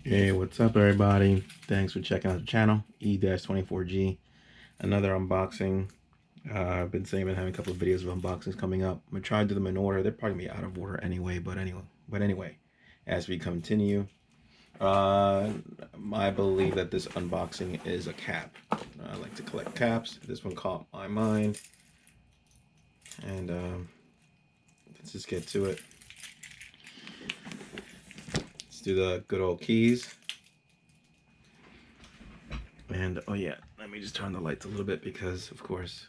Hey, what's up, everybody? Thanks for checking out the channel. E-24G, another unboxing. I've been saying I've been having a couple of videos of unboxings coming up. I'm gonna try to do them in order. They're probably gonna be out of order anyway, but anyway, as we continue, uh, I believe that this unboxing is a cap. I like to collect caps. This one caught my mind, and let's just get to it. Let's do the good old keys. And oh yeah, let me just turn the lights a little bit because, of course,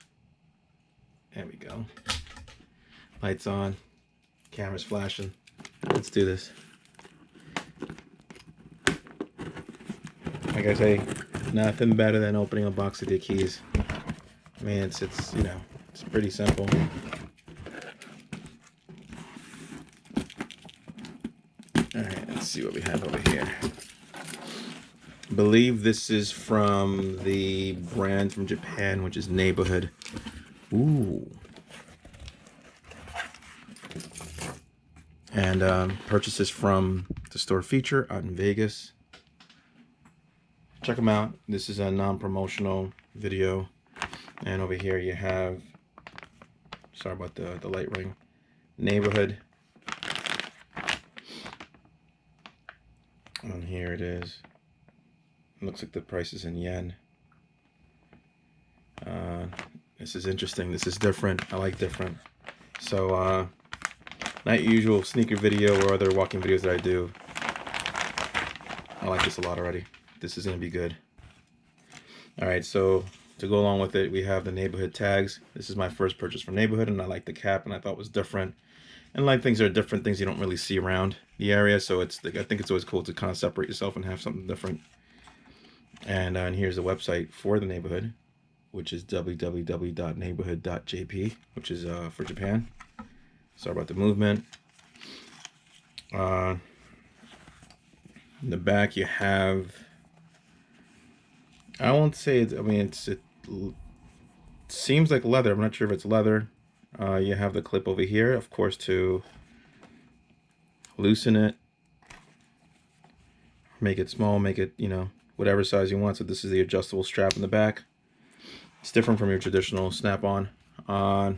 there we go. Lights on, camera's flashing. Let's do this. Like I say, nothing better than opening a box of the keys. I mean, it's it's pretty simple. All right, let's see what we have over here. I believe this is from the brand from Japan, which is Neighborhood. Ooh. And purchases from the store Feature out in Vegas. Check them out. This is a non-promotional video. And over here you have, sorry about the light ring, Neighborhood. And here it is. It looks like the price is in yen. This is interesting. This is different. I like different. So, not usual sneaker video or other walking videos that I do. I like this a lot already. This is going to be good. Alright, so to go along with it, we have the Neighborhood tags. This is my first purchase from Neighborhood, and I like the cap, and I thought it was different. And like things are different, things you don't really see around the area, so I think it's always cool to kind of separate yourself and have something different. And here's the website for the Neighborhood, which is www.neighborhood.jp, which is for Japan. Sorry about the movement. In the back you have, I won't say it, I mean it seems like leather. I'm not sure if it's leather. You have the clip over here, of course, to loosen it, make it small, make it, whatever size you want. So this is the adjustable strap in the back. It's different from your traditional snap-on. I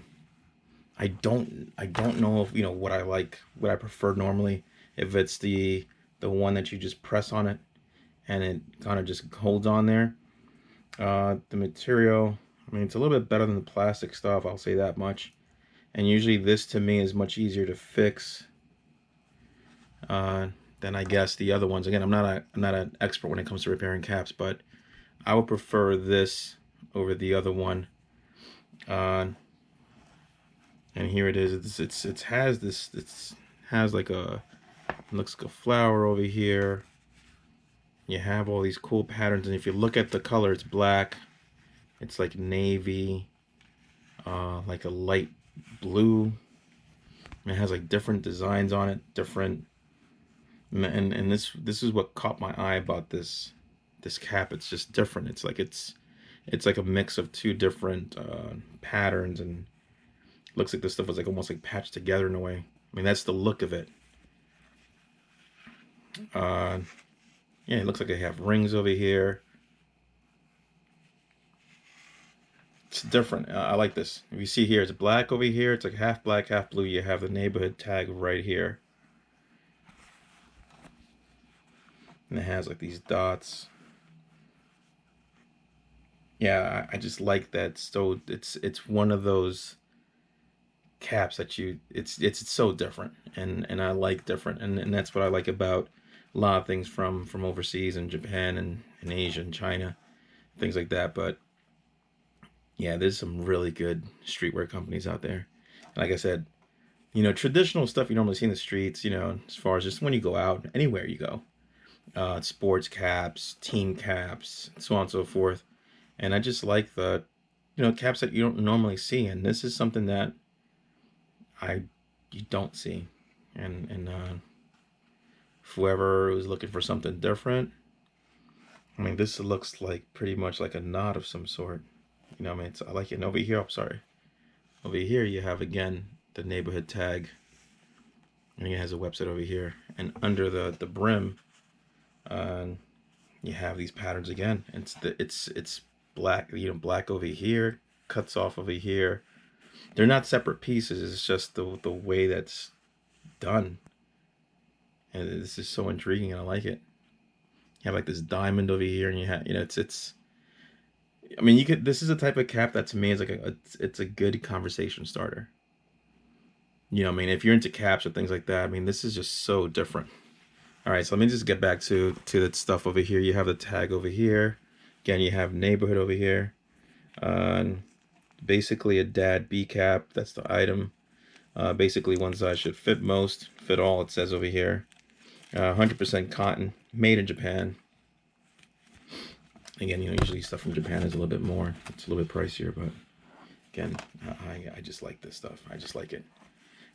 don't know if what I like, what I prefer normally. If it's the one that you just press on it and it kind of just holds on there. The material, I mean, it's a little bit better than the plastic stuff, I'll say that much. And usually this to me is much easier to fix than I guess the other ones. Again, I'm not an expert when it comes to repairing caps, but I would prefer this over the other one. And here it is. It has like a, it looks like a flower over here. You have all these cool patterns, and if you look at the color, it's black. It's like navy, like a light blue. It has like different designs on it, different. And this is what caught my eye about this cap. It's just different. It's like a mix of two different patterns, and looks like this stuff was like almost like patched together in a way. I mean, that's the look of it. Yeah, it looks like they have rings over here. It's different. I like this. If you see here, it's black over here. It's like half black, half blue. You have the Neighborhood tag right here. And it has like these dots. Yeah, I just like that. So it's one of those caps that it's so different, and I like different, and that's what I like about a lot of things from overseas and Japan and Asia and China, things like that. But yeah, there's some really good streetwear companies out there. And like I said, traditional stuff you normally see in the streets, as far as just when you go out, anywhere you go, sports caps, team caps, so on and so forth. And I just like the, caps that you don't normally see. And this is something that you don't see. And whoever was looking for something different, I mean, this looks like pretty much like a knot of some sort. I mean, I like it. And over here, I'm sorry. Over here, you have again the Neighborhood tag, and it has a website over here. And under the brim, You have these patterns again. It's black, black over here, cuts off over here. They're not separate pieces. It's just the way that's done, and this is so intriguing, and I like it. You have like this diamond over here, and you have it's. I mean, you could. This is a type of cap that to me is like it's a good conversation starter. I mean, if you're into caps or things like that, I mean, this is just so different. All right, so let me just get back to the stuff over here. You have the tag over here. Again, you have neighborhood over here. Uh, Basically a dad B cap. That's the item. Basically, one size should fit most, fit all. It says over here. 100% cotton, made in Japan. Again, usually stuff from Japan is a little bit more. It's a little bit pricier, but again, I just like this stuff. I just like it.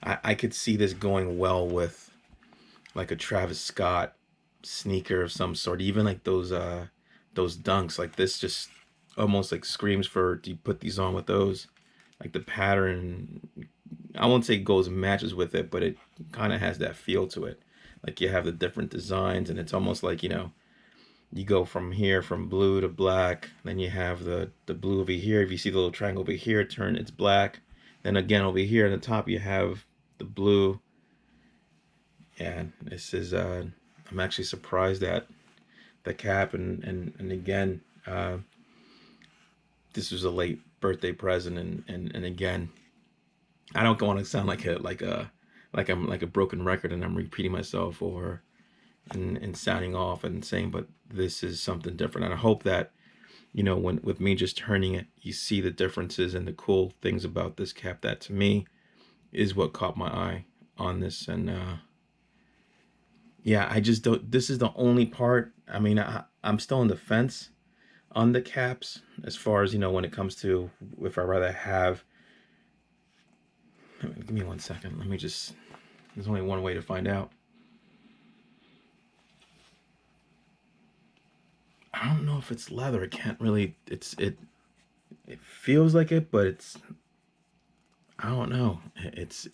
I could see this going well with like a Travis Scott sneaker of some sort. Even like those dunks. Like this just almost like screams for, do you put these on with those? Like the pattern, I won't say goes matches with it, but it kind of has that feel to it. Like you have the different designs, and it's almost like you go from here from blue to black. Then you have the blue over here. If you see the little triangle over here, it's black. Then again over here at the top you have the blue. Yeah, this is I'm actually surprised at the cap, and again, this was a late birthday present, and again, I don't want to sound like I'm like a broken record and I'm repeating myself or and sounding off and saying, but this is something different, and I hope that when with me just turning it, you see the differences and the cool things about this cap. That to me is what caught my eye on this, and yeah, I just don't. This is the only part. I mean, I'm still on the fence on the caps as far as when it comes to if I rather have. Give me 1 second. Let me just. There's only one way to find out. I don't know if it's leather. It can't really. It feels like it, but it's. I don't know. It's.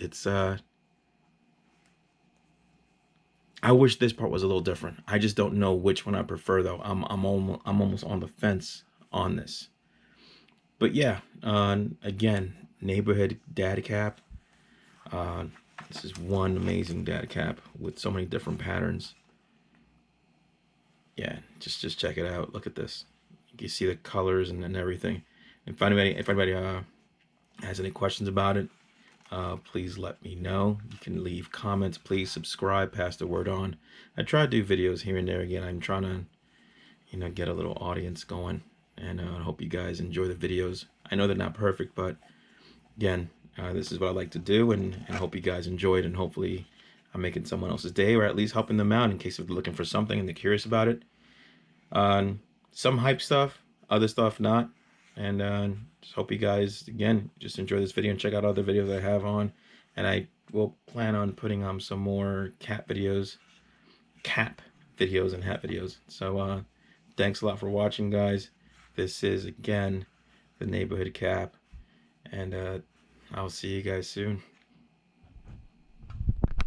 I wish this part was a little different. I just don't know which one I prefer though. I'm almost on the fence on this. But yeah, again, neighborhood dad cap. Uh, this is one amazing dad cap with so many different patterns. Yeah, just check it out. Look at this. You can see the colors and everything. If anybody has any questions about it, please let me know. You can leave comments. Please subscribe. Pass the word on. I try to do videos here and there. Again, I'm trying to get a little audience going, and I hope you guys enjoy the videos. I know they're not perfect, but again, this is what I like to do, and hope you guys enjoy it, and hopefully I'm making someone else's day, or at least helping them out in case if they're looking for something and they're curious about it. Some hype stuff, other stuff not, and just hope you guys again just enjoy this video and check out other videos I have on, and I will plan on putting on some more cap videos and hat videos. So thanks a lot for watching, guys. This is again the neighborhood cap, and I'll see you guys soon.